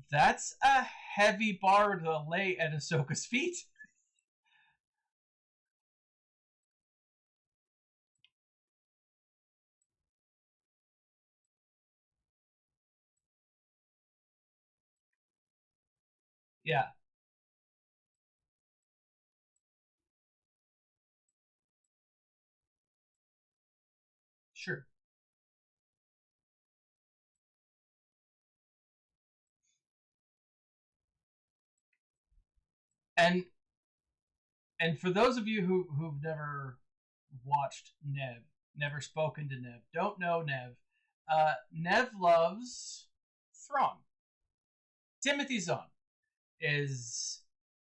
That's a heavy bar to lay at Ahsoka's feet. Yeah, sure. And for those of you who've never watched Nev, never spoken to Nev, don't know Nev, Nev loves Thrawn. Timothy Zahn is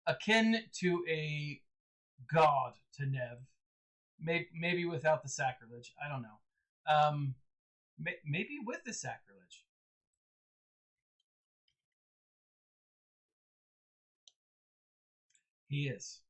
akin to a god to Nev, maybe without the sacrilege. I don't know. Maybe with the sacrilege. He is.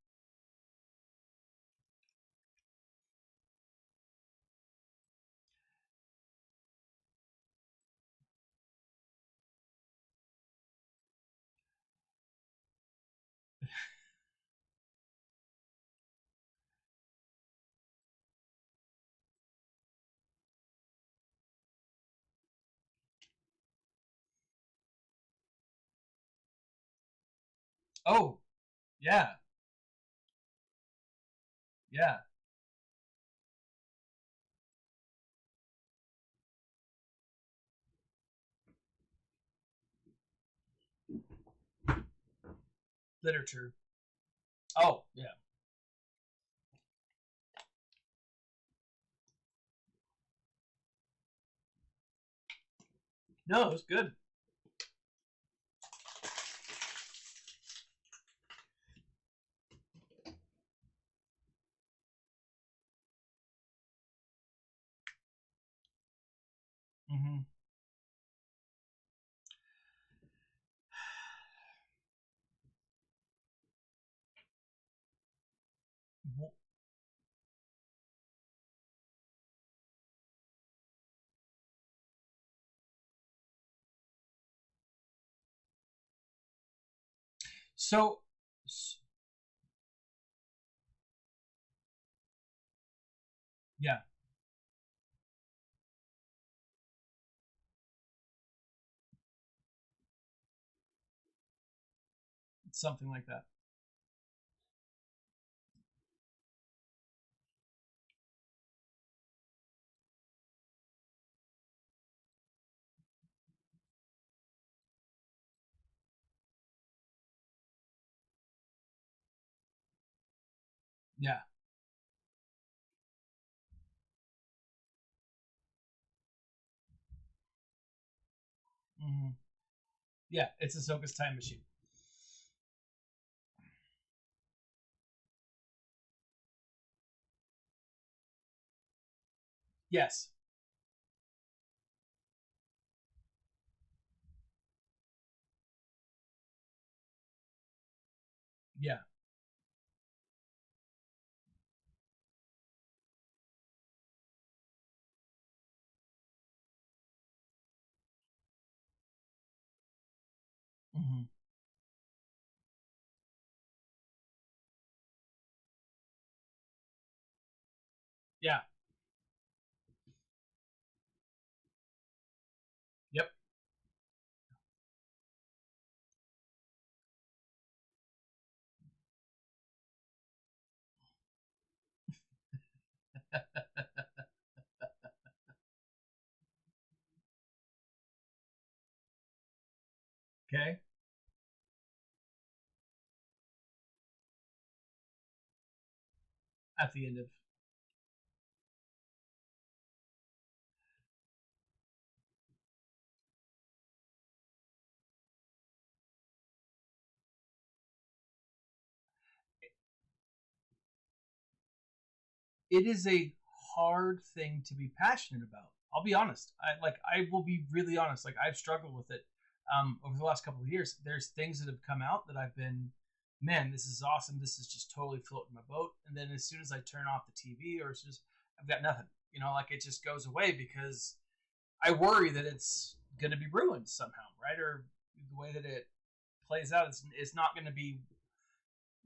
Oh, yeah, yeah. Literature. Oh, yeah. No, it's good. Mm-hmm. So, yeah, something like that. Yeah. Mm-hmm. Yeah, it's Ahsoka's time machine. Yes. Yeah. Mm-hmm. Yeah. Yep. Okay. At the end of. It is a hard thing to be passionate about. I'll be honest. I will be really honest. Like I've struggled with it over the last couple of years. There's things that have come out that I've been, man, this is awesome. This is just totally floating my boat. And then as soon as I turn off the TV or it's just, I've got nothing. Like it just goes away because I worry that it's going to be ruined somehow, right? Or the way that it plays out is not going to be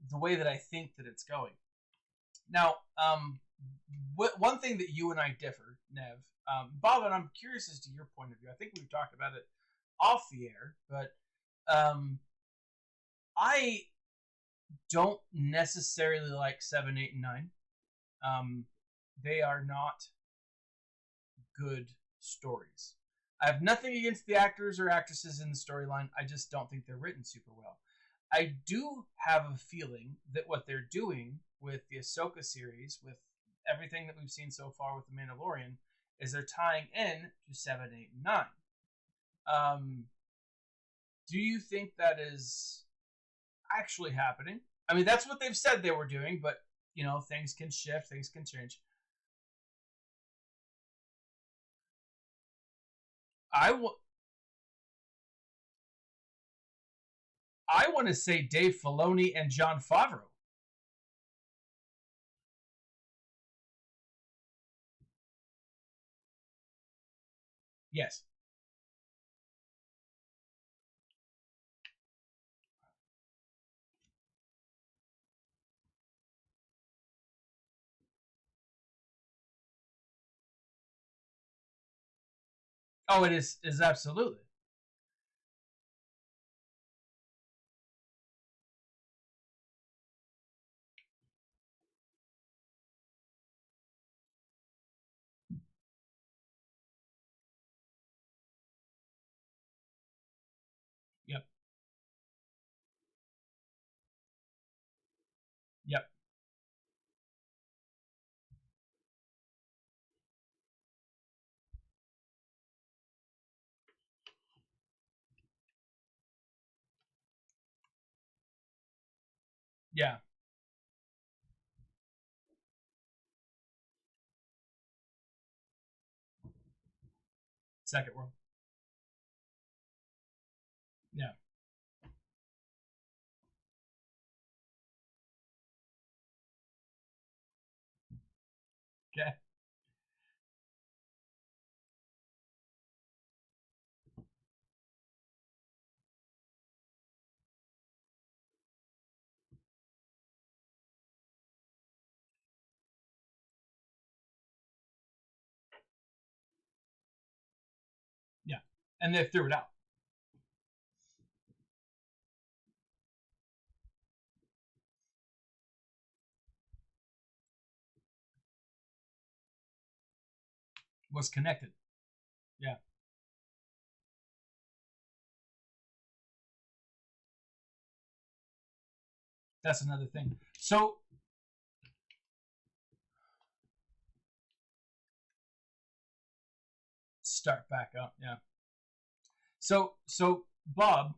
the way that I think that it's going. Now, one thing that you and I differ, Nev, Bob, and I'm curious as to your point of view. I think we've talked about it off the air, but I don't necessarily like 7, 8, and 9. They are not good stories. I have nothing against the actors or actresses in the storyline. I just don't think they're written super well. I do have a feeling that what they're doing with the Ahsoka series, with everything that we've seen so far with the Mandalorian, is they're tying in to 7, 8, and 9. Do you think that is actually happening? I mean, that's what they've said they were doing, but you know, things can shift, things can change. I want to say Dave Filoni and Jon Favreau. Yes. Oh, it is absolutely. Yep. Yep. Yeah. Second world. Yeah. Okay. Yeah. And they threw it out. Was connected. Yeah. That's another thing. So start back up. Yeah. So Bob,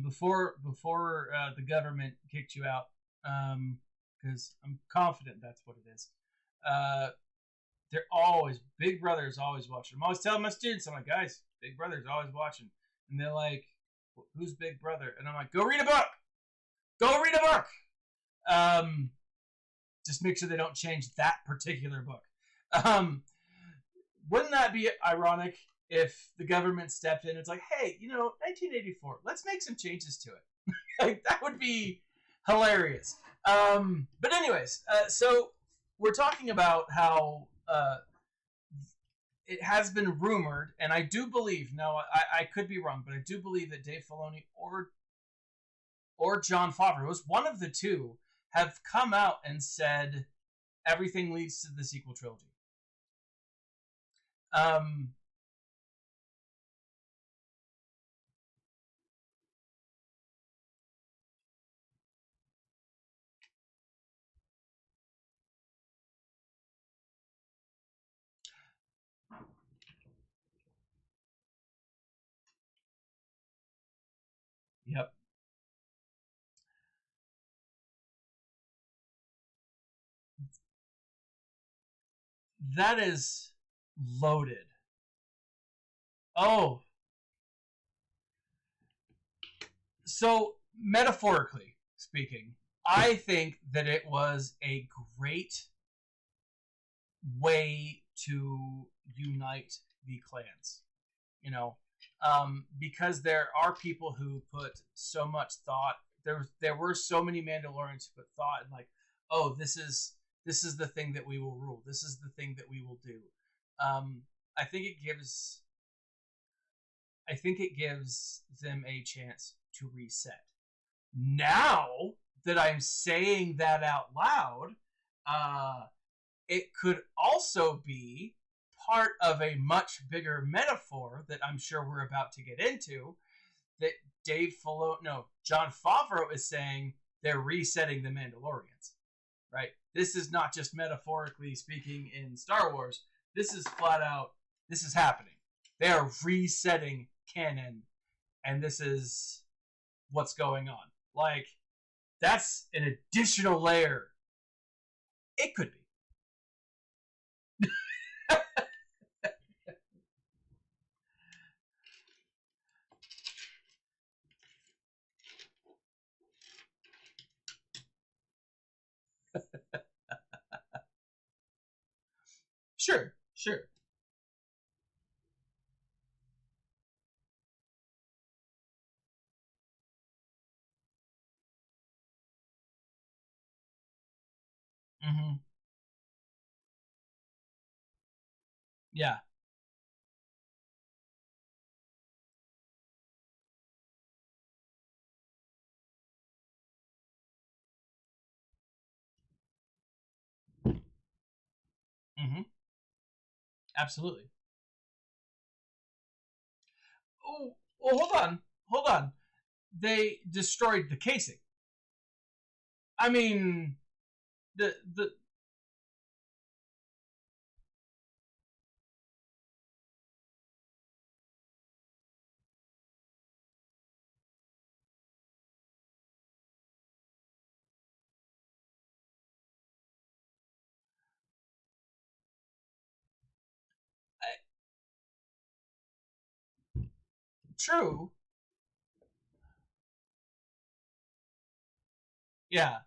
before the government kicked you out, because I'm confident that's what it is. Uh, they're always Big Brother is always watching. I'm always telling my students, I'm like, guys, Big Brother is always watching, and they're like, who's Big Brother? And I'm like, go read a book. Go read a book. Um, just make sure they don't change that particular book. Um, wouldn't that be ironic if the government stepped in and it's like, hey, 1984, let's make some changes to it. Like, that would be hilarious. But anyways, so we're talking about how it has been rumored, and I do believe, now I could be wrong, but I do believe that Dave Filoni or Jon Favreau, was one of the two, have come out and said everything leads to the sequel trilogy. Um, yep. That is loaded. Oh, so metaphorically speaking, I think that it was a great way to unite the clans. You know, because there are people who put so much thought. There were so many Mandalorians who put thought in, like, oh, this is the thing that we will rule. This is the thing that we will do. Um, I think it gives them a chance to reset. Now that I'm saying that out loud, it could also be part of a much bigger metaphor that I'm sure we're about to get into, that Jon Favreau is saying they're resetting the Mandalorians, right? This is not just metaphorically speaking in Star Wars. This is flat out, this is happening. They are resetting canon, and this is what's going on. Like, that's an additional layer. It could be. Sure. Mm-hmm. Yeah. Mm-hmm. Absolutely. Oh, well, hold on. They destroyed the casing. I mean, the true. Yeah,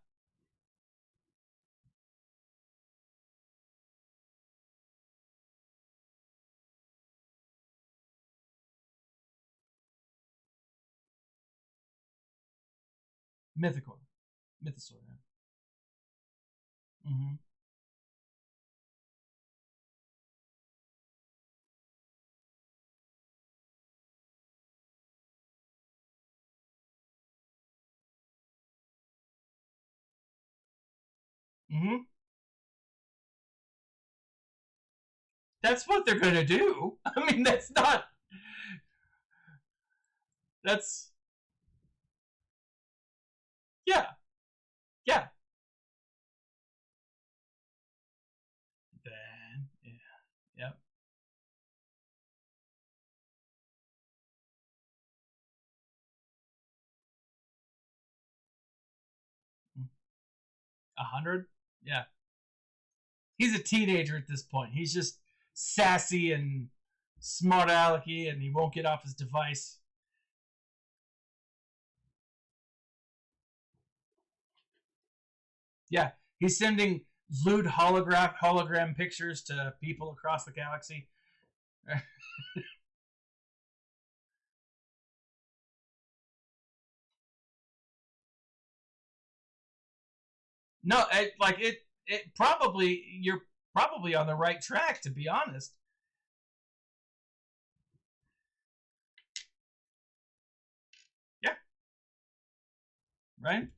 mythical, mythosaur. Yeah. Mm-hmm. Mm-hmm. That's what they're gonna do. I mean, that's not. That's yeah, yeah. Then yeah, yep. Mm. 100. Yeah, he's a teenager at this point. He's just sassy and smart alecky, and he won't get off his device. Yeah, he's sending lewd hologram pictures to people across the galaxy. No, it probably you're probably on the right track, to be honest. Yeah, right.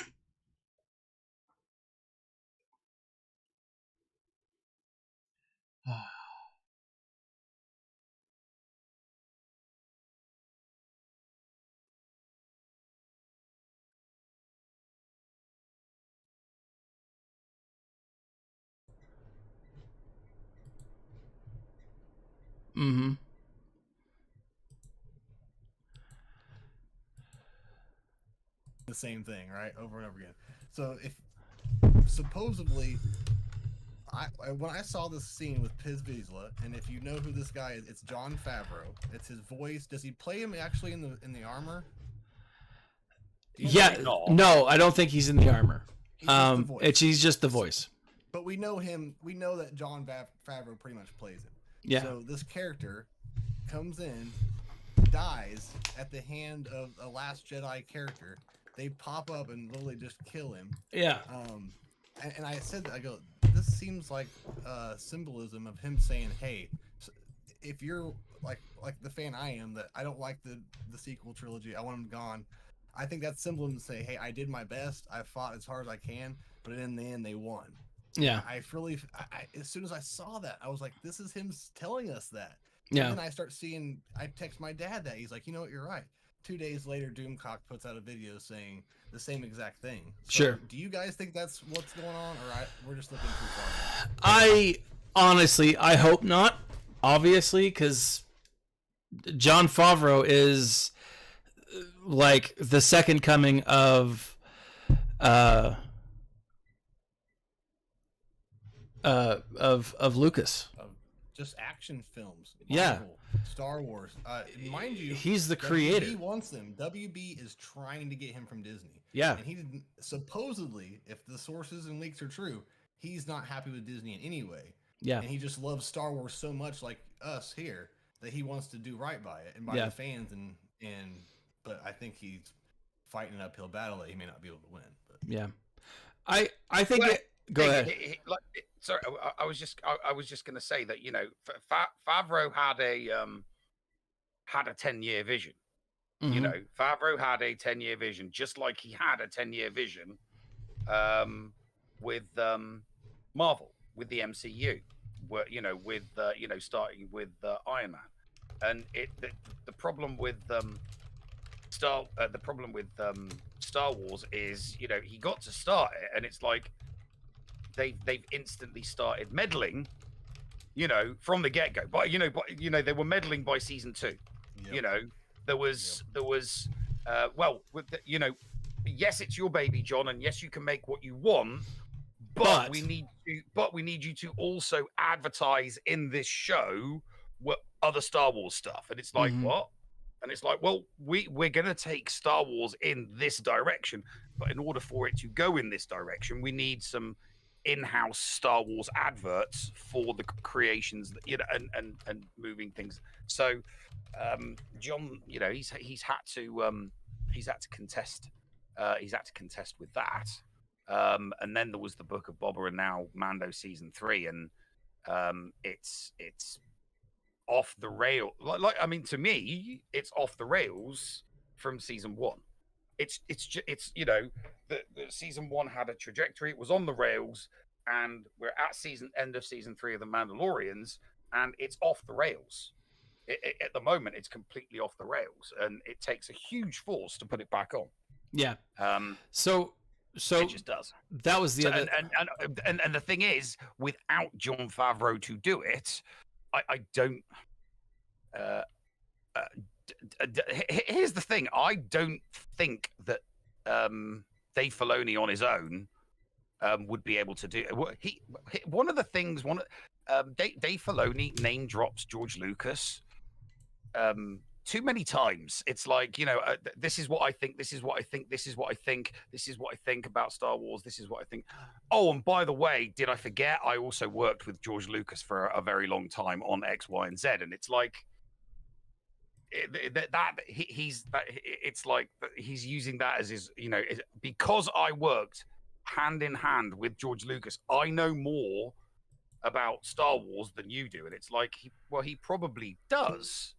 Mm-hmm. The same thing, right, over and over again. So if supposedly, when I saw this scene with Piz Vizsla, and if you know who this guy is, it's Jon Favreau. It's his voice. Does he play him actually in the armor? Yeah, no, I don't think he's in the armor. He's just the voice. But we know him. We know that Jon Favreau pretty much plays him. Yeah. So this character comes in, dies at the hand of a Last Jedi character, they pop up and literally just kill him. Yeah. And I said, I go, this seems like symbolism of him saying, hey, if you're like the fan I am, that I don't like the sequel trilogy, I want them gone. I think that's symbolism to say, hey, I did my best, I fought as hard as I can, but in the end, they won. Yeah. I as soon as I saw that, I was like, this is him telling us that. Yeah. And then I text my dad that. He's like, you know what, you're right. 2 days later, Doomcock puts out a video saying the same exact thing. So Sure. do you guys think that's what's going on, or we're just looking too far? I honestly, I hope not, obviously, because Jon Favreau is like the second coming of Lucas. Just action films. Yeah. Marvel, Star Wars. Mind you, he's the creator. He wants them. WB is trying to get him from Disney. Yeah. And he didn't, supposedly, if the sources and leaks are true, he's not happy with Disney in any way. Yeah. And he just loves Star Wars so much, like us here, that he wants to do right by it and by the fans. But I think he's fighting an uphill battle that he may not be able to win. But. Yeah. I think go ahead. Sorry, I was just going to say that, you know, Favreau had a 10-year vision. Mm-hmm. You know, Favreau had a 10-year vision, just like he had a 10-year vision with Marvel, with the MCU, where, you know, with starting with Iron Man, and the problem with Star Wars is, you know, he got to start it, and it's like they've instantly started meddling, you know, from the get-go. But they were meddling by season 2. Yep. You know, there was yes, it's your baby, John, and yes, you can make what you want, but we need you to also advertise in this show what other Star Wars stuff. And it's like, what? And it's like, well, we're going to take Star Wars in this direction, but in order for it to go in this direction, we need some in-house Star Wars adverts for the creations that, you know, and moving things. So John, you know, he's had to contest with that. And then there was the Book of Boba, and now Mando season 3, and it's off the rail. Like I mean, to me, it's off the rails from season 1. It's you know, the season 1 had a trajectory. It was on the rails, and we're at end of season 3 of the Mandalorians, and it's off the rails. At the moment, it's completely off the rails, and it takes a huge force to put it back on. Yeah. So it just does. That was the other. And the thing is, without Jon Favreau to do it, I don't. Here's the thing: I don't think that Dave Filoni on his own would be able to do. One of the things, Dave Filoni name drops George Lucas too many times. It's like, you know, this is what I think. This is what I think. This is what I think. This is what I think about Star Wars. This is what I think. Oh, and by the way, did I forget? I also worked with George Lucas for a very long time on X, Y, and Z. And it's like it's like he's using that as his, you know, because I worked hand in hand with George Lucas, I know more about Star Wars than you do. And it's like, he probably does,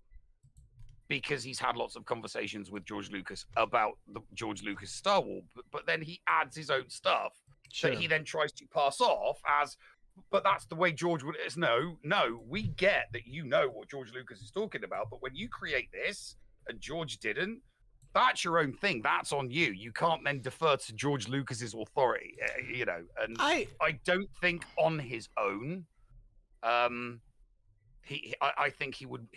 because he's had lots of conversations with George Lucas about the George Lucas Star Wars, but then he adds his own stuff that he then tries to pass off as, but that's the way George would. It's no, we get that, you know what George Lucas is talking about, but when you create this and George didn't, that's your own thing. That's on you. You can't then defer to George Lucas's authority, you know. And I don't think on his own, I think he would.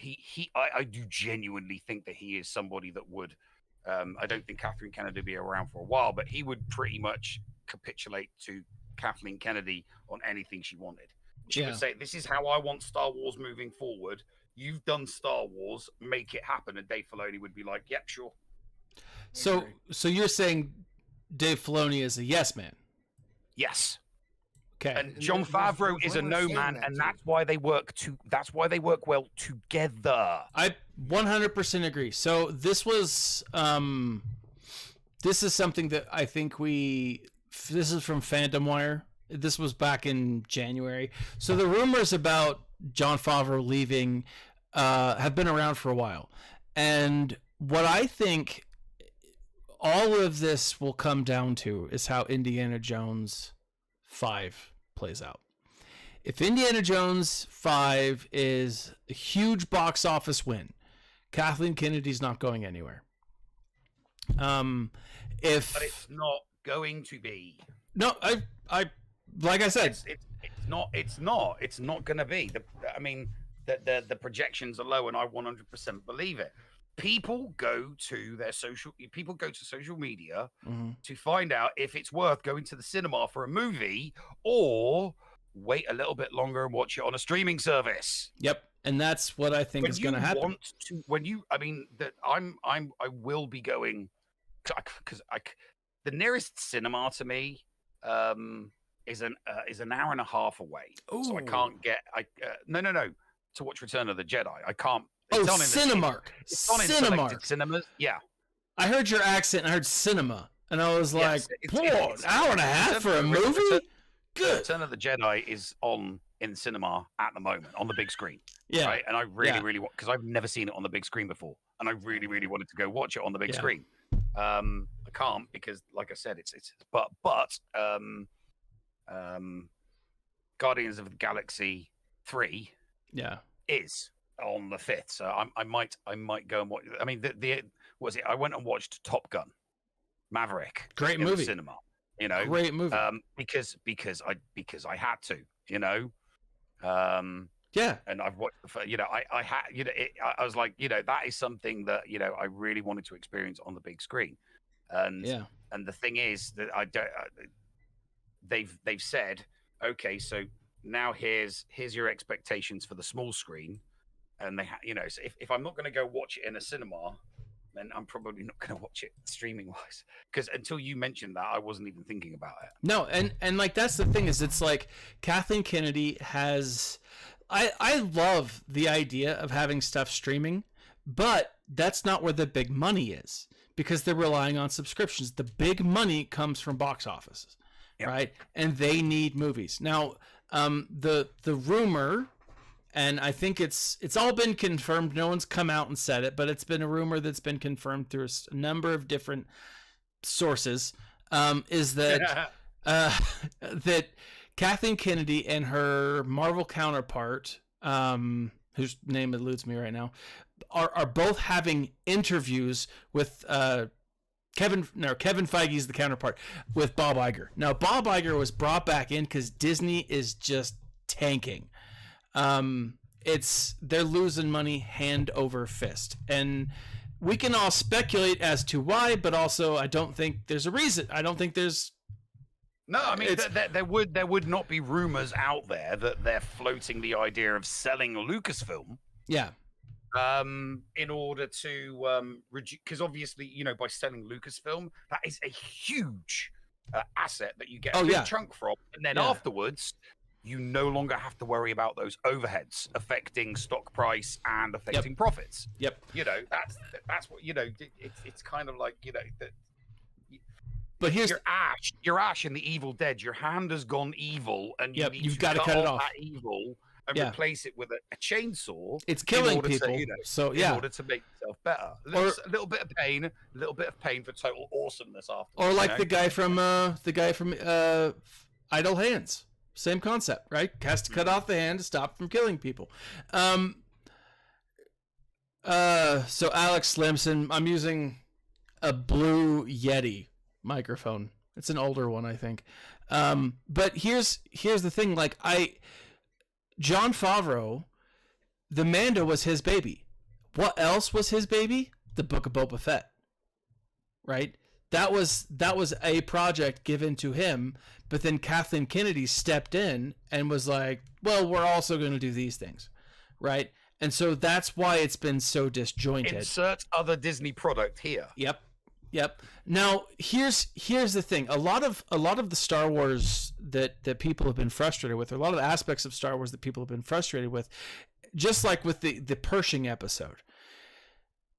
I do genuinely think that he is somebody that would. I don't think Kathleen Kennedy would be around for a while, but he would pretty much capitulate to Kathleen Kennedy on anything she wanted. She would say, "This is how I want Star Wars moving forward. You've done Star Wars, make it happen." And Dave Filoni would be like, "Yep, sure." So you're saying Dave Filoni is a yes man? Yes. Okay. And Jon Favreau is a no man, and that's why they work well together. I 100% agree. So this was this is something that I think this is from Phantom Wire. This was back in January. So the rumors about Jon Favreau leaving have been around for a while. And what I think all of this will come down to is how Indiana Jones 5 plays out. If Indiana Jones 5 is a huge box office win, Kathleen Kennedy's not going anywhere. But it's not going to be. No, I like I said, it's not going to be. The projections are low, and I 100% believe it. People go to social media to find out if it's worth going to the cinema for a movie or wait a little bit longer and watch it on a streaming service. Yep, and that's what I think is going to happen. I will be going because the nearest cinema to me is an hour and a half away. Ooh. So I can't get to watch Return of the Jedi. I can't. It's on Cinemark. It's on in selected cinemas. Yeah. I heard your accent. I heard cinema, and I was like, an hour and a half for a movie? Good. Return of the Jedi is on in cinema at the moment on the big screen. Yeah. Right. And I really want, because I've never seen it on the big screen before, and I really wanted to go watch it on the big screen. I can't because, like I said, but Guardians of the Galaxy 3 is on the 5th, so I might go and watch. I mean, I went and watched Top Gun Maverick. Great movie. The cinema, great movie. Because I had to, and I've watched, I was like, that is something that I really wanted to experience on the big screen, and the thing is that I don't. They've said, okay, so now here's your expectations for the small screen. And they, so if I'm not going to go watch it in a cinema, then I'm probably not going to watch it streaming wise. Because until you mentioned that, I wasn't even thinking about it. No, and like that's the thing is, it's like Kathleen Kennedy has. I love the idea of having stuff streaming, but that's not where the big money is because they're relying on subscriptions. The big money comes from box offices, right? And they need movies now. The rumor. And I think it's all been confirmed. No one's come out and said it, but it's been a rumor that's been confirmed through a number of different sources. Is that that Kathleen Kennedy and her Marvel counterpart, whose name eludes me right now, are both having interviews with Kevin Feige is the counterpart with Bob Iger. Now Bob Iger was brought back in because Disney is just tanking. They're losing money hand over fist, and we can all speculate as to why, but also I don't think there's a reason. I don't think there's. No, I mean there would not be rumors out there that they're floating the idea of selling Lucasfilm. Yeah. In order to reduce, because obviously by selling Lucasfilm, that is a huge asset that you get a big chunk from, and then afterwards. You no longer have to worry about those overheads affecting stock price and affecting profits. Yep. That's what it's kind of like that. But here's your Ash in the Evil Dead. Your hand has gone evil, and you've got to cut it off. That evil and replace it with a chainsaw. It's killing people. In order to make yourself better. A little bit of pain for total awesomeness after. Or like the guy from Idle Hands. Same concept, right? Has to cut off the hand to stop from killing people. So Alex Slimson, I'm using a Blue Yeti microphone. It's an older one, I think. But here's the thing. Like Jon Favreau, the Mando was his baby. What else was his baby? The Book of Boba Fett. Right? That was a project given to him, but then Kathleen Kennedy stepped in and was like, well, we're also going to do these things, right? And so that's why it's been so disjointed. Insert other Disney product here. Yep. Yep. Now here's the thing. A lot of the Star Wars that people have been frustrated with, or a lot of the aspects of Star Wars that people have been frustrated with, just like with the Pershing episode,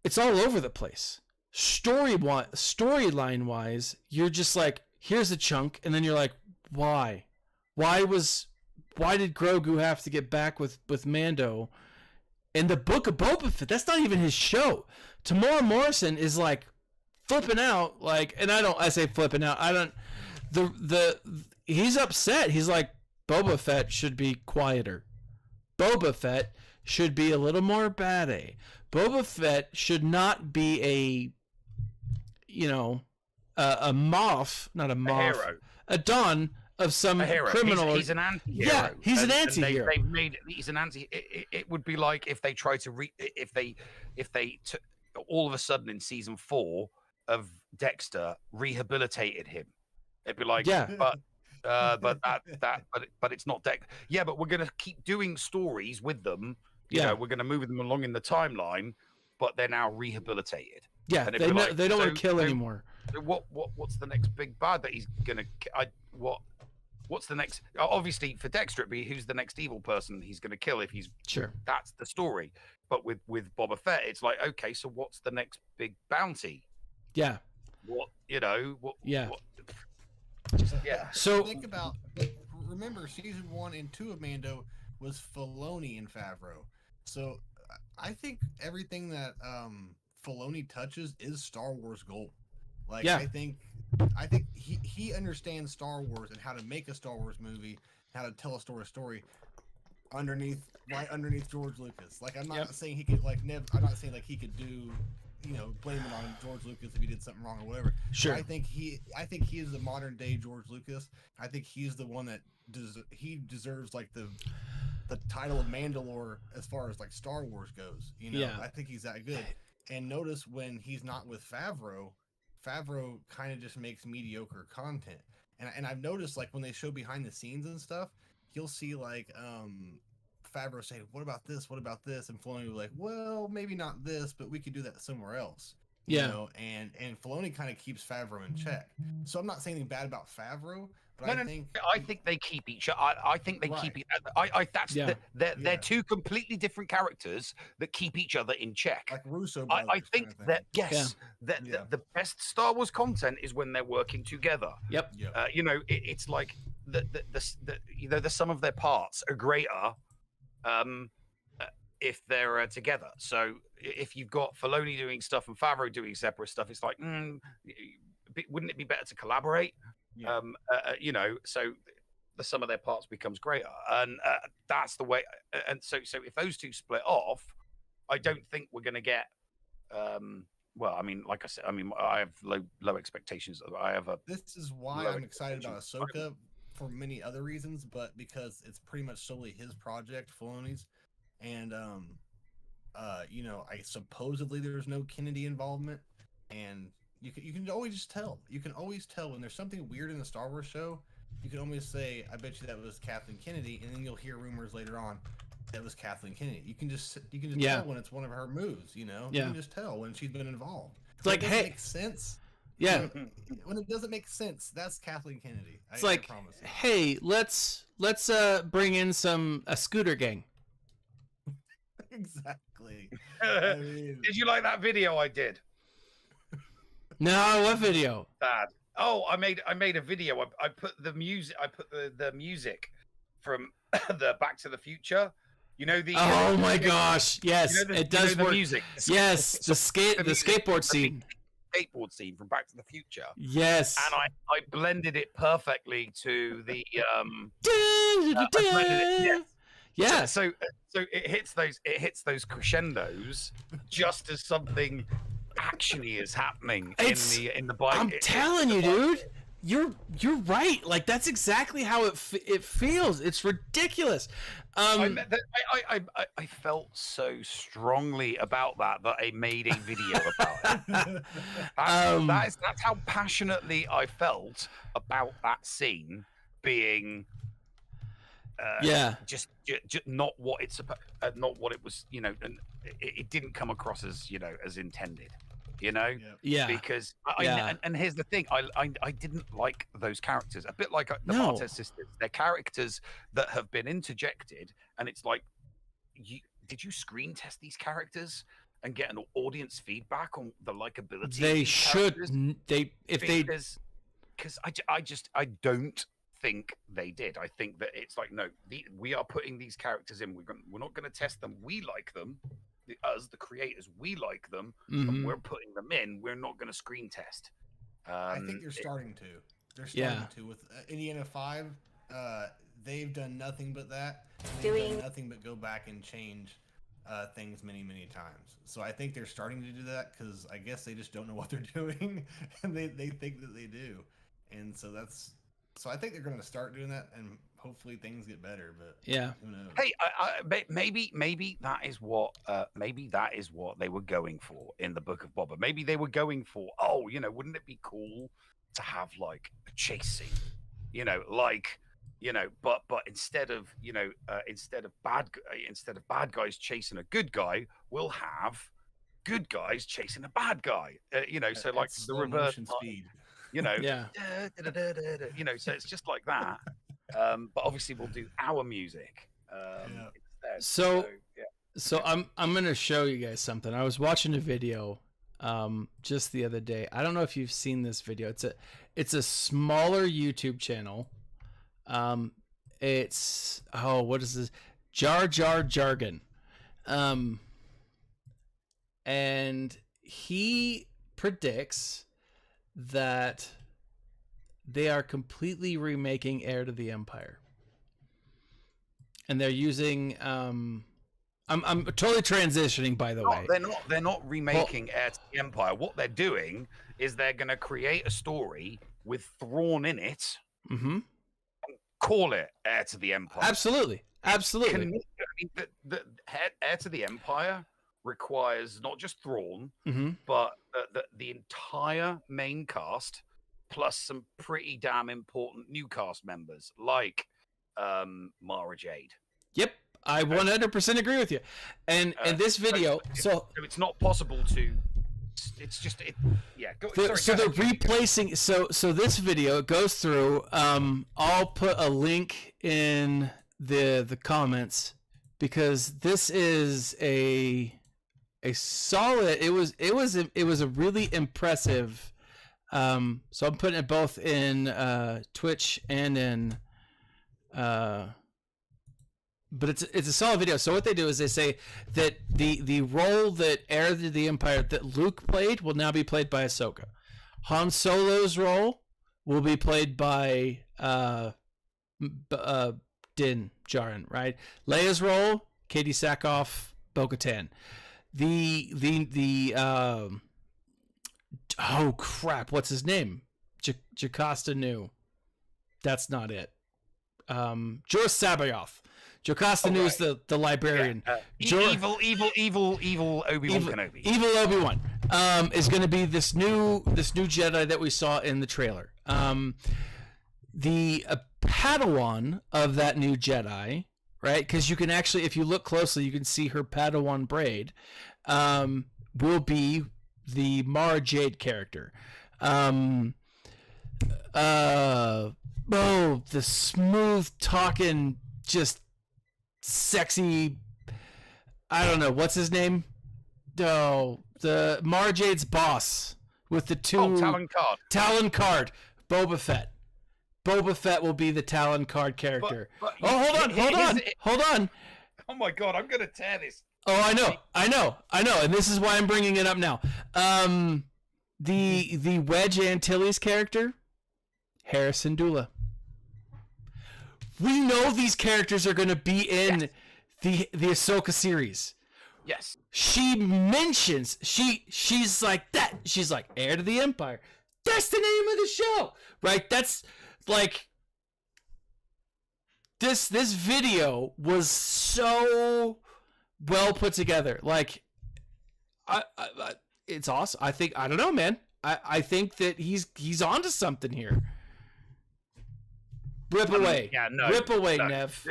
it's all over the place. Storyline wise, you're just like, here's a chunk, and then you're like, why? Why did Grogu have to get back with Mando? In the Book of Boba Fett, that's not even his show. Tamora Morrison is like flipping out, like, and I say flipping out. I don't. He's upset. He's like, Boba Fett should be quieter. Boba Fett should be a little more badass. Boba Fett should not be a Moff, not a Moff, hero. a Don of some criminal. He's an anti-hero. Yeah, he's an anti-hero. They've made he's an anti. It would be like if they tried to if they all of a sudden in season 4 of Dexter rehabilitated him. It'd be like, yeah, but it's not Dexter. Yeah, but we're gonna keep doing stories with them. You know, we're gonna move them along in the timeline, but they're now rehabilitated. Yeah, they don't want to kill anymore. So what's the next big bad that he's gonna? What's the next? Obviously, for Dexter, it'd be who's the next evil person he's gonna kill if he's sure. That's the story. But with Boba Fett, it's like, okay, so what's the next big bounty? Yeah. What? Yeah. Yeah. So think about. Remember, season 1 and 2 of Mando was Filoni and Favreau. So I think everything that Filoni touches is Star Wars gold. Like, I think he understands Star Wars and how to make a Star Wars movie, how to tell a story right underneath George Lucas. Like, I'm not saying he could I'm not saying like he could do, blame it on George Lucas if he did something wrong or whatever. Sure. But I think he is the modern day George Lucas. I think he's the one that he deserves like the title of Mandalore as far as like Star Wars goes. I think he's that good. And notice when he's not with Favreau kind of just makes mediocre content. And I've noticed, like, when they show behind the scenes and stuff, you'll see like Favreau say, what about this? And Filoni will be like, well, maybe not this, but we could do that somewhere else. Yeah. And Filoni kind of keeps Favreau in check. So I'm not saying anything bad about Favreau, but I think they keep each other. I think they keep it. They're two completely different characters that keep each other in check. Like Russo. I think that the best Star Wars content is when they're working together. Yep. It's like the sum of their parts are greater if they're together. So if you've got Filoni doing stuff and Favreau doing separate stuff, it's like, wouldn't it be better to collaborate? Yeah. So the sum of their parts becomes greater, and that's the way. And so if those two split off, I don't think we're going to get. Well, I mean, like I said, I have low expectations. This is why I'm excited about Ahsoka for many other reasons, but because it's pretty much solely his project, Filoni's, and I supposedly there's no Kennedy involvement, and you can always tell. You can always tell when there's something weird in the Star Wars show. You can almost say, "I bet you that was Kathleen Kennedy," and then you'll hear rumors later on that was Kathleen Kennedy. You can just tell when it's one of her moves. You can just tell when she's been involved. It's like, hey, makes sense. Yeah. When it doesn't make sense, that's Kathleen Kennedy. It's like, hey, let's bring in a scooter gang. Exactly. Did you like that video I did? No, what video? Bad. Oh, I made a video. I put the music. I put the music from the Back to the Future. Oh my gosh! Yes, it does work. The music. Yes, the skateboard scene. Skateboard scene from Back to the Future. Yes. And I blended it perfectly to the Yeah. So it hits those crescendos just as something actiony is happening in the bike. I'm telling you, dude. You're right. Like, that's exactly how it feels. It's ridiculous. I felt so strongly about that I made a video about it. That's how passionately I felt about that scene being. Just not what it's not what it was. And it didn't come across as as intended. You know, Yeah. because Yeah. and here's the thing, I didn't like those characters. A bit like the No. Bartes sisters. They're characters that have been interjected, and it's like, did you screen test these characters and get an audience feedback on the likability? They of these should. characters? Because I don't think they did. I think that it's like, no, we are putting these characters in. We're not going to test them. We like them. The creators, we like them, and we're putting them in. We're not going to screen test. I think they're starting to. They're starting to with Indiana 5. They've done nothing but that. They've done nothing but go back and change things many times. So I think they're starting to do that because I guess they just don't know what they're doing, and they think that they do, and so that's. So I think they're going to start doing that, and hopefully things get better. But who knows? Hey, maybe that is what they were going for in the Book of Boba. Maybe they were going for, wouldn't it be cool to have like a chase scene, but instead of bad guys chasing a good guy, we'll have good guys chasing a bad guy. So like the reverse speed. So it's just like that. But obviously we'll do our music instead. So I'm gonna show you guys something. I was watching a video just the other day. I don't know if you've seen this video. It's a smaller YouTube channel. It's what is this? Jar Jar Jargon. And he predicts that they are completely remaking Heir to the Empire, and they're using I'm totally transitioning, by the way. They're not remaking Heir to the Empire. What they're doing is they're going to create a story with Thrawn in it, and call it Heir to the Empire. Absolutely. The Heir to the Empire requires not just Thrawn, but the entire main cast, plus some pretty damn important new cast members like Mara Jade. Yep, I 100% agree with you. And this video, so it's not possible to. It's just they're replacing. So this video goes through. I'll put a link in the comments because this is a solid. It was a really impressive. So I'm putting it both in Twitch and in but it's a solid video. So what they do is they say that the role that Heir to the Empire that Luke played will now be played by Ahsoka. Han Solo's role will be played by Din Djarin, right? Leia's role, Katie Sackhoff, Bo-Katan. Oh crap! What's his name? Jocasta Nu. That's not it. Joruus C'baoth. Jocasta Nu is the librarian. Evil Obi-Wan Kenobi. Evil Obi-Wan is going to be this new Jedi that we saw in the trailer. The Padawan of that new Jedi, right? Because you can actually, if you look closely, you can see her Padawan braid. Will be the Mara Jade character. The smooth talking, just sexy. I don't know what's his name. No, the Mara Jade's boss with the two Talon Card. Talon Card. Boba Fett. Boba Fett will be the Talon Card character. Hold on. Oh my god, I'm gonna tear this. Oh, I know, and this is why I'm bringing it up now. The Wedge Antilles character, Harrison Dula. We know these characters are going to be in the Ahsoka series. Yes. She mentions she's like that. She's like Heir to the Empire. That's the name of the show, right? That's like this video was so well put together. Like, it's awesome. I don't know, man. I think that he's onto something here. Rip away. Yeah, no. Rip away, no. Nev.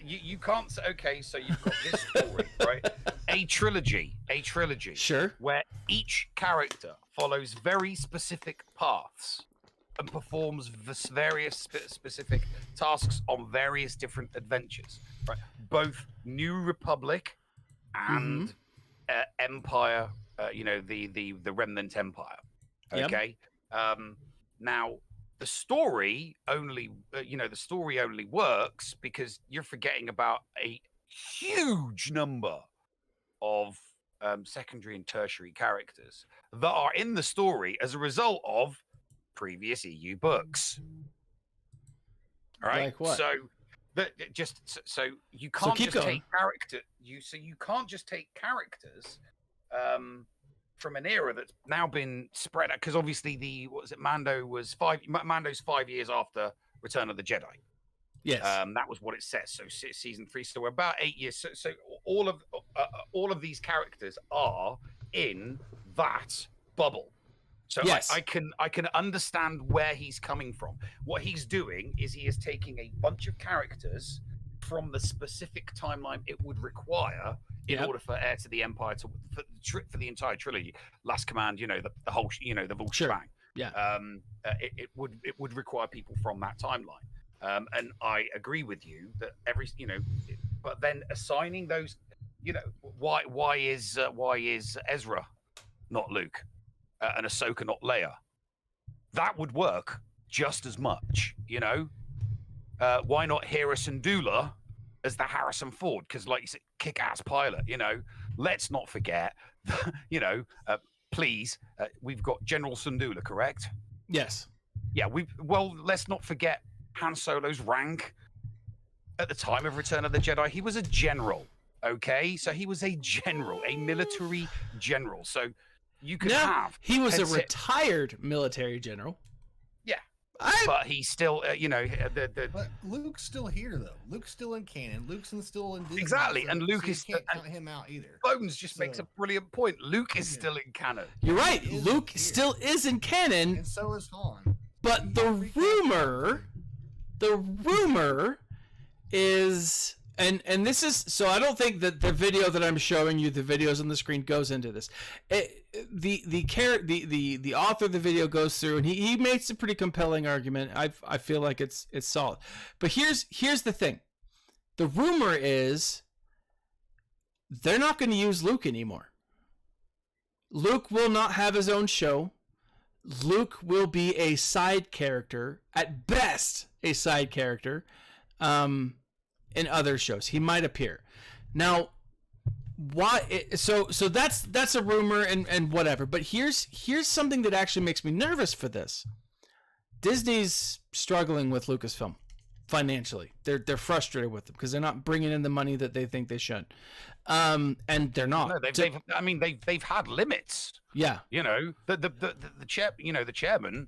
You can't say, okay, so you've got this story, right? A trilogy. Sure. Where each character follows very specific paths and performs various specific tasks on various different adventures, right? Both New Republic and Empire, the Remnant Empire. Okay. Yep. Now the story only works because you're forgetting about a huge number of secondary and tertiary characters that are in the story as a result of previous EU books. All right. Like what? So so you can't take you can't just take characters from an era that's now been spread out, because obviously Mando's 5 years after Return of the Jedi. Yes. That was what it says. So season 3, so we're about 8 years. So all of these characters are in that bubble. So yes. I can understand where he's coming from. What he's doing is he is taking a bunch of characters from the specific timeline it would require in order for Heir to the Empire for the entire trilogy, Last Command, the whole, the full shebang. Yeah. It would require people from that timeline. And I agree with you that but then assigning those, why is Ezra not Luke and Ahsoka not Leia? That would work just as much, Why not Hera Syndulla as the Harrison Ford? Because, like you said, kick-ass pilot. Let's not forget. Please, we've got General Syndulla, correct? Yes. Yeah. Let's not forget Han Solo's rank at the time of Return of the Jedi. He was a general. Okay, so he was a general, a military general. So you could have. He was a retired military general. Yeah, but he's still, But Luke's still here though. Luke's still in canon. Luke's still in Disney. Exactly, and Luke is. Can't count him out either. Bones just makes a brilliant point. Luke is still in canon. You're right. Luke still is in canon, and so is Han. But the rumor is, and this is, so I don't think that the video that I'm showing you, the videos on the screen, goes into this. The author of the video goes through, and he makes a pretty compelling argument. I feel like it's solid. But here's the thing. The rumor is they're not going to use Luke anymore. Luke will not have his own show. Luke will be a side character, at best a side character, in other shows. He might appear. Now, why? So that's a rumor and whatever. But here's something that actually makes me nervous for this. Disney's struggling with Lucasfilm financially. They're frustrated with them because they're not bringing in the money that they think they should. And they're not. No, they've had limits. Yeah. The chairman,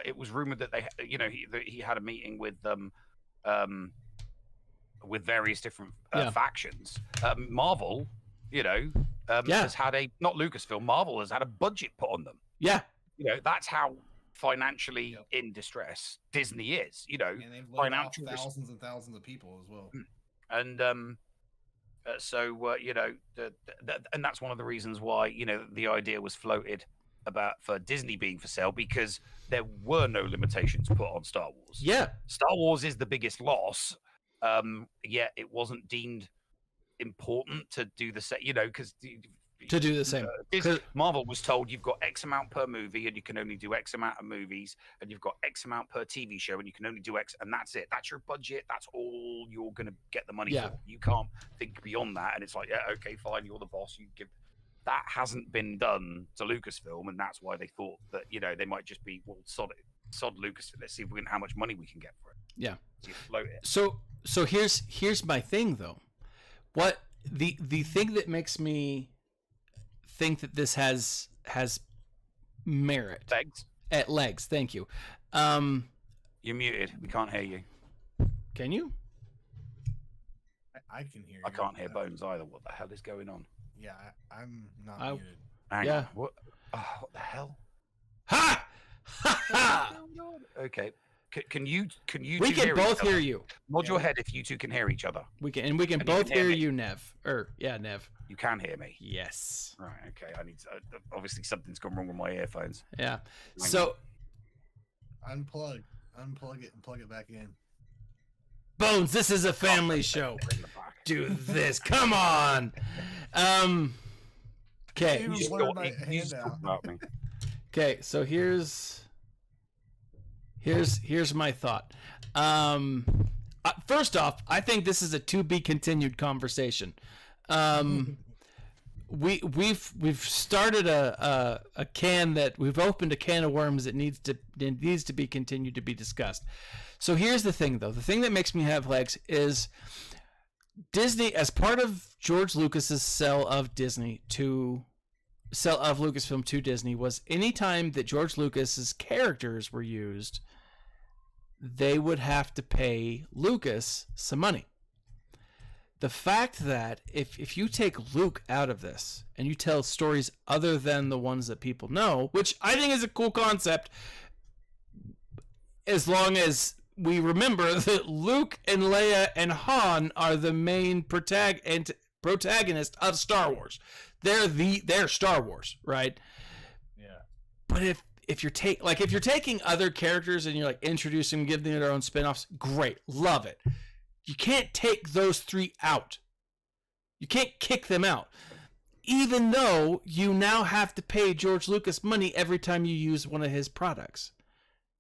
it was rumored that he had a meeting with various different factions. Marvel, has had not Lucasfilm, Marvel has had a budget put on them. Yeah. That's how financially in distress Disney is, and they've laid off thousands and thousands of people as well. And and that's one of the reasons why the idea was floated for Disney being for sale, because there were no limitations put on Star Wars. Yeah, Star Wars is the biggest loss, yet it wasn't deemed important to do the same. Because to do the same. Marvel was told you've got X amount per movie and you can only do X amount of movies, and you've got X amount per TV show and you can only do X, and that's it. That's your budget. That's all you're going to get the money for. You can't think beyond that. And it's like, yeah, okay, fine, you're the boss. You give. That hasn't been done to Lucasfilm, and that's why they thought that they might just be, well, sod Lucasfilm. Let's see how much money we can get for it. Yeah. So you float it. So here's my thing though. What the thing that makes me think that this has merit. Legs. Thank you. You're muted. We can't hear you. Can you? I can hear you. I can't hear Bones either. What the hell is going on? Yeah, I'm not muted. Hang on. What the hell? Ha! Ha! Okay. Can you We two can hear both each other? hear you. Nod your head if you two can hear each other. We can both can hear hear me? you, Nev. Nev. You can hear me. Yes. Right. Okay. I need to, obviously something's gone wrong with my earphones. Yeah. So unplug it and plug it back in. Bones, this is a family show. Do this. Come on. Okay. You just talk about me. Okay, so here's my thought. First off, I think this is a to be continued conversation. We've started a can that we've opened a can of worms that needs to be continued to be discussed. So here's the thing, though. The thing that makes me have legs is Disney, as part of George Lucas's sell of Lucasfilm to Disney, was anytime that George Lucas's characters were used, they would have to pay Lucas some money. The fact that if you take Luke out of this and you tell stories other than the ones that people know, which I think is a cool concept, as long as we remember that Luke and Leia and Han are the main protagonist of Star Wars. They're Star Wars, right? Yeah. But if you're taking other characters and you're like introducing them, giving them their own spin-offs, great, love it. You can't take those three out. You can't kick them out. Even though you now have to pay George Lucas money every time you use one of his products.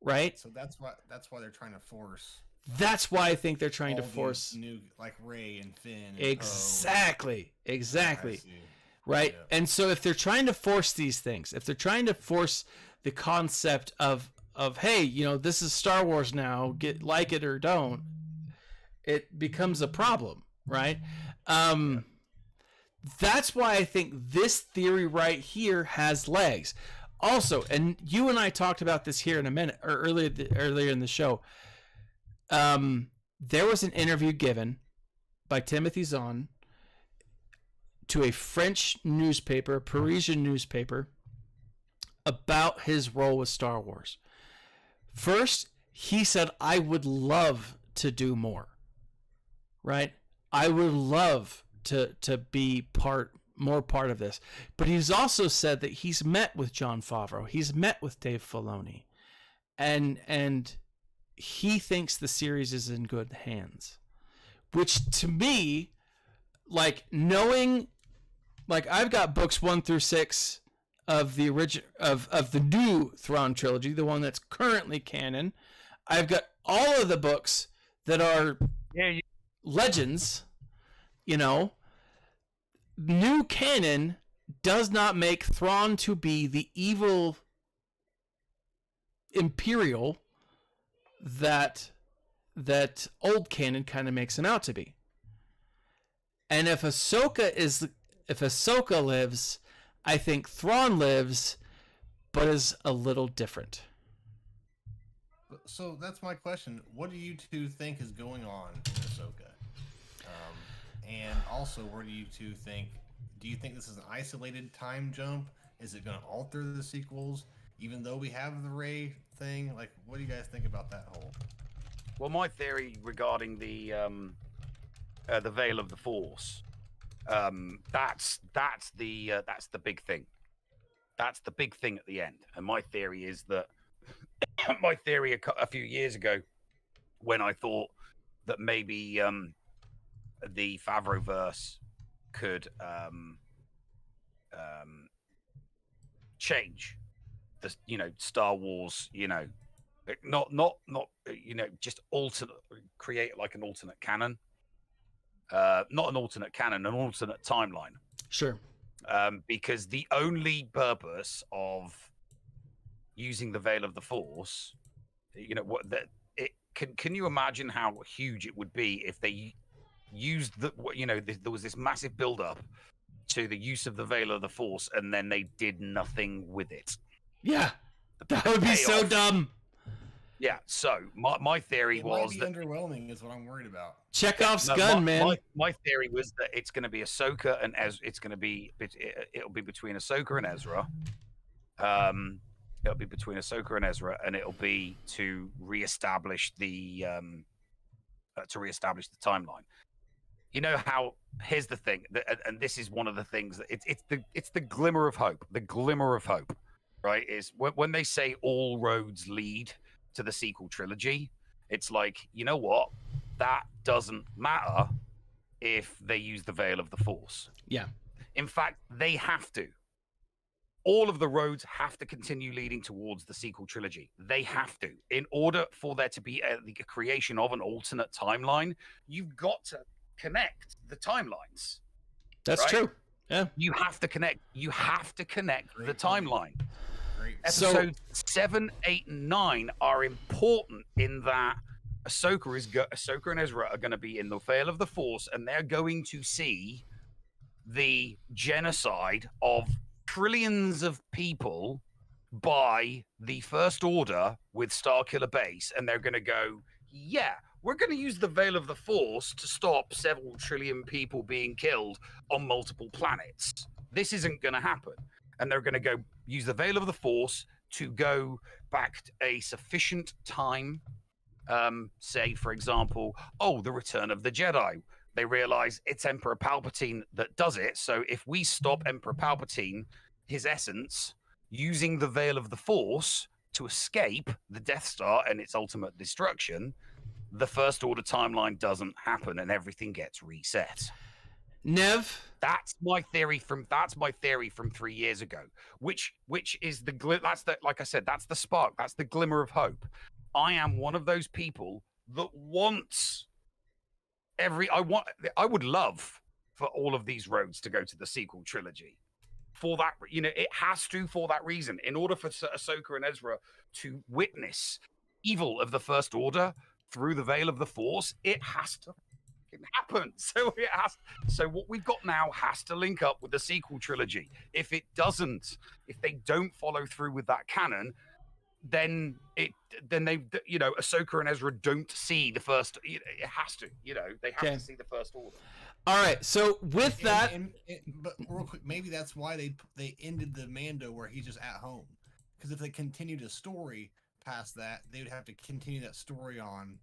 Right? So that's why they're trying to force. That's why I think they're trying to all force these new, like Rey and Finn. And exactly. Poe. Right? Yeah. And so if they're trying to force these things, if they're trying to force the concept of hey, this is Star Wars now, like it or don't, it becomes a problem, right? That's why I think this theory right here has legs. Also, and you and I talked about this here in a minute, or earlier in the show. There was an interview given by Timothy Zahn to a French newspaper, Parisian newspaper, about his role with Star Wars. First, he said, I would love to do more. Right? I would love to be more part of this. But he's also said that he's met with Jon Favreau. He's met with Dave Filoni. And he thinks the series is in good hands. Which to me, knowing, I've got books 1 through 6 of the of the new Thrawn trilogy, the one that's currently canon. I've got all of the books that are legends, New canon does not make Thrawn to be the evil Imperial that old canon kind of makes him out to be. And if Ahsoka lives, I think Thrawn lives, but is a little different. So that's my question. What do you two think is going on in Ahsoka? And also, where do you two think? Do you think this is an isolated time jump? Is it going to alter the sequels, even though we have the Rey thing? What do you guys think about that whole? Well, my theory regarding the Veil of the Force, that's the big thing. That's the big thing at the end. And my theory is that a few years ago, when I thought that maybe the Favreauverse could change the Star Wars, not just create an alternate canon, not an alternate canon, an alternate timeline. Sure. Because the only purpose of using the Veil of the Force, can you imagine how huge it would be if they used there was this massive build-up to the use of the Veil of the Force, and then they did nothing with it. Yeah, that would be so dumb. Yeah, so my theory was that underwhelming is what I'm worried about. Chekhov's gun, man. My theory was that it's going to be Ahsoka and Ezra. It'll be between Ahsoka and Ezra. It'll be between Ahsoka and Ezra, and it'll be to reestablish the timeline. You know how? Here's the thing, and this is one of the things that it's the glimmer of hope. The glimmer of hope, right? Is when they say all roads lead to the sequel trilogy. It's like, you know what? That doesn't matter if they use the veil of the Force. Yeah. In fact, they have to. All of the roads have to continue leading towards the sequel trilogy. They have to. In order for there to be the creation of an alternate timeline, you've got to connect the timelines. That's right? true. Yeah. You have to connect. You have to connect the timeline. Episodes 7, 8, and 9 are important in that Ahsoka and Ezra are going to be in the Veil of the Force, and they're going to see the genocide of trillions of people by the First Order with Starkiller Base, and they're going to go, yeah, we're going to use the Veil of the Force to stop several trillion people being killed on multiple planets. This isn't going to happen. And they're going to go use the Veil of the Force to go back a sufficient time. Say, for example, the Return of the Jedi. They realize it's Emperor Palpatine that does it. So if we stop Emperor Palpatine, his essence, using the Veil of the Force to escape the Death Star and its ultimate destruction, the First Order timeline doesn't happen and everything gets reset. Nev, that's my theory from 3 years ago, which is like I said, that's the spark, that's the glimmer of hope. I am one of those people that wants I would love for all of these roads to go to the sequel trilogy. For that, it has to, for that reason, in order for Ahsoka and Ezra to witness evil of the First Order through the Veil of the Force, it has to happen. So what we've got now has to link up with the sequel trilogy. If they don't follow through with that canon, then they Ahsoka and Ezra don't see the first. It has to, they have to see the First Order. All right. So with that, but real quick, maybe that's why they ended the Mando where he's just at home. Because if they continued a story past that, they would have to continue that story on.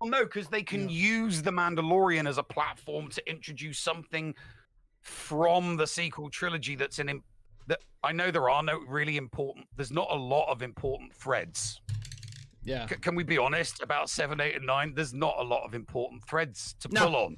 Well, no, because they can use the Mandalorian as a platform to introduce something from the sequel trilogy that I know there are no really important. There's not a lot of important threads. Yeah. Can we be honest about 7, 8, and 9? There's not a lot of important threads to pull on.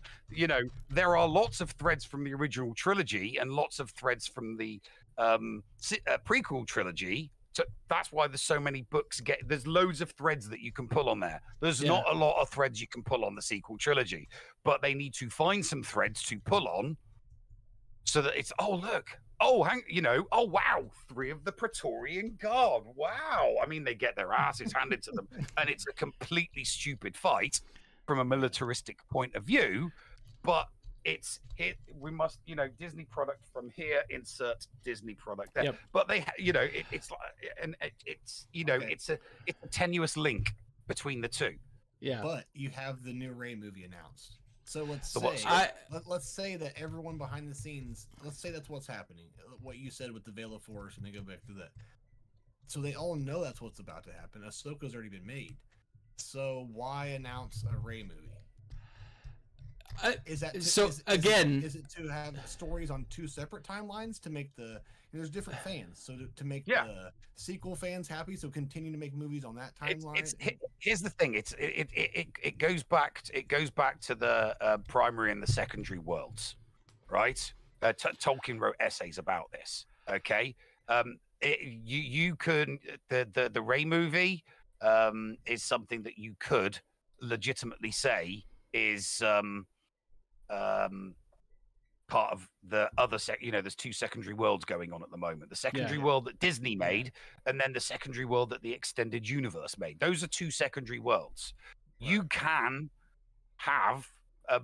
There are lots of threads from the original trilogy and lots of threads from the prequel trilogy. So that's why there's so many books. There's loads of threads that you can pull on there. There's not a lot of threads you can pull on the sequel trilogy, but they need to find some threads to pull on so that it's, wow, 3 of the Praetorian Guard. Wow. I mean, they get their asses handed to them, and it's a completely stupid fight from a militaristic point of view, but we must, Disney product from here, insert Disney product there. Yep. But it's a tenuous link between the two. Yeah. But you have the new Rey movie announced. So let's say that everyone behind the scenes, let's say that's what's happening. What you said with the Veil of Force, and they go back to that. So they all know that's what's about to happen. Ahsoka's already been made. So why announce a Rey movie? Is it to have stories on 2 separate timelines to make there's different fans, so to make the sequel fans happy, so continue to make movies on that timeline. Here's the thing, it goes back to the primary and the secondary worlds, right? Tolkien wrote essays about this. Okay, you could the Rey movie is something that you could legitimately say is part of the other there's 2 secondary worlds going on at the moment. The secondary world that Disney made, and then the secondary world that the extended universe made. Those are 2 secondary worlds. Right. You can have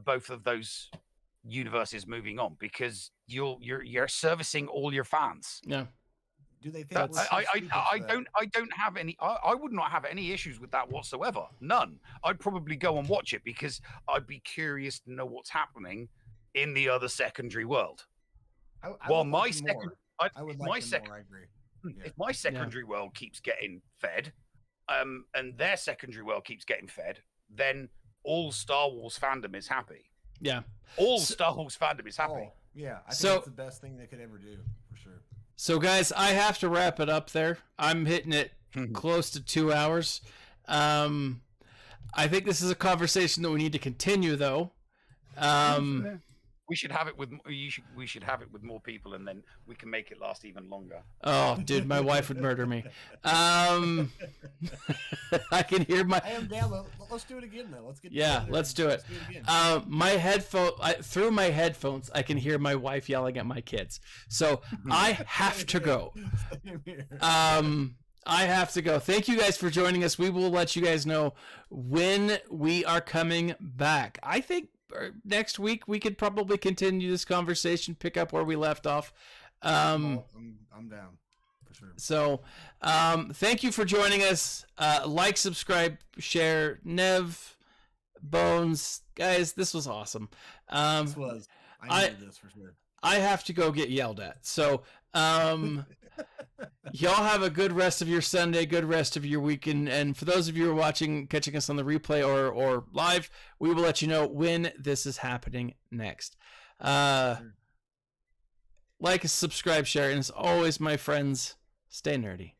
both of those universes moving on because you're servicing all your fans. Yeah. Do they think I don't have any I would not have any issues with that whatsoever. None. I'd probably go and watch it because I'd be curious to know what's happening in the other secondary world. I agree. if my secondary world keeps getting fed, and their secondary world keeps getting fed, then all Star Wars fandom is happy. Yeah. All Star Wars fandom is happy. Oh, yeah, I think it's the best thing they could ever do, for sure. So, guys, I have to wrap it up there. I'm hitting it close to 2 hours. I think this is a conversation that we need to continue, though. We should have it with we should have it with more people, and then we can make it last even longer. Oh, dude, my wife would murder me. I can hear my. I am down. Let's do it again, though. Let's get. Let's do it. My through my headphones, I can hear my wife yelling at my kids. So I have to go. I have to go. Thank you guys for joining us. We will let you guys know when we are coming back. I think next week we could probably continue this conversation, pick up where we left off. I'm down for sure. So thank you for joining us. Like, subscribe, share. Nev, Bones, guys, this was awesome. This was. I needed this for sure. I have to go get yelled at. So y'all have a good rest of your Sunday, good rest of your weekend. And for those of you who are watching, catching us on the replay or live, we will let you know when this is happening next. Like, subscribe, share, and as always, my friends, stay nerdy.